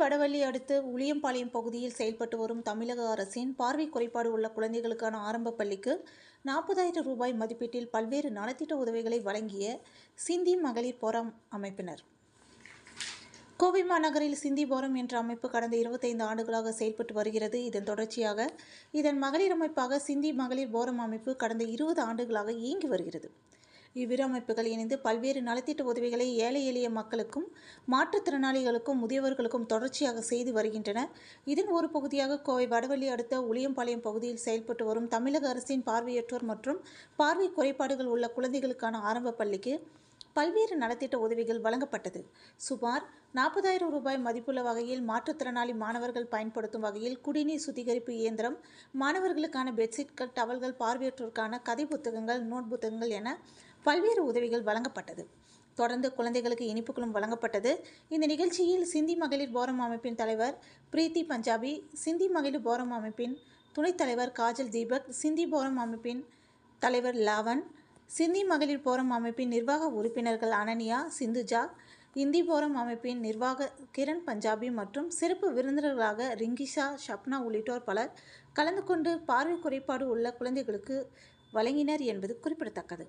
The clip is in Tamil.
வடவள்ளி அடுத்த உளியம்பாளையம் பகுதியில் செயல்பட்டு வரும் தமிழக அரசின் பார்வை குறைபாடு உள்ள குழந்தைகளுக்கான ஆரம்ப பள்ளிக்கு 40,000 ரூபாய் மதிப்பீட்டில் பல்வேறு நலத்திட்ட உதவிகளை வழங்கிய சிந்தி மகளிர் போரம் அமைப்பினர். கோவை மாநகரில் சிந்தி போரம் என்ற அமைப்பு கடந்த 25 ஆண்டுகளாக செயல்பட்டு வருகிறது. இதன் தொடர்ச்சியாக இதன் மகளிர் அமைப்பாக சிந்தி மகளிர் போரம் அமைப்பு கடந்த 20 ஆண்டுகளாக இயங்கி வருகிறது. இவ்விரு அமைப்புகள் இணைந்து பல்வேறு நலத்திட்ட உதவிகளை ஏழை எளிய மக்களுக்கும் மாற்றுத்திறனாளிகளுக்கும் முதியவர்களுக்கும் தொடர்ச்சியாக செய்து வருகின்றன. இதன் ஒரு பகுதியாக கோவை வடவள்ளி அடுத்த உளியம்பாளையம் பகுதியில் செயல்பட்டு வரும் தமிழக அரசின் பார்வையற்றோர் மற்றும் பார்வை குறைபாடுகள் உள்ள குழந்தைகளுக்கான ஆரம்ப பள்ளிக்கு பல்வேறு நலத்திட்ட உதவிகள் வழங்கப்பட்டது. சுமார் 40,000 ரூபாய் மதிப்புள்ள வகையில் மாற்றுத்திறனாளி மாணவர்கள் பயன்படுத்தும் வகையில் குடிநீர் சுத்திகரிப்பு இயந்திரம், மாணவர்களுக்கான பெட்ஷீட்கள், டவல்கள், பார்வையற்றோருக்கான கதை புத்தகங்கள், நோட் புத்தகங்கள் என பல்வேறு உதவிகள் வழங்கப்பட்டது. தொடர்ந்து குழந்தைகளுக்கு இனிப்புகளும் வழங்கப்பட்டது. இந்த நிகழ்ச்சியில் சிந்தி மகளிர் போரம் அமைப்பின் தலைவர் பிரீத்தி பஞ்சாபி, சிந்தி மகளிர் போரம் அமைப்பின் துணைத் தலைவர் காஜல் தீபக், சிந்தி போரம் அமைப்பின் தலைவர் லாவன், சிந்தி மகளிர் போரம் அமைப்பின் நிர்வாக உறுப்பினர்கள் அனன்யா, சிந்துஜா, இந்தி போரம் அமைப்பின் நிர்வாக கிரண் பஞ்சாபி மற்றும் சிறப்பு விருந்தினர்களாக ரிங்கிஷா, ஷப்னா உள்ளிட்டோர் பலர் கலந்து கொண்டு பார்வை குறைபாடு உள்ள குழந்தைகளுக்கு வழங்கினர் என்பது குறிப்பிடத்தக்கது.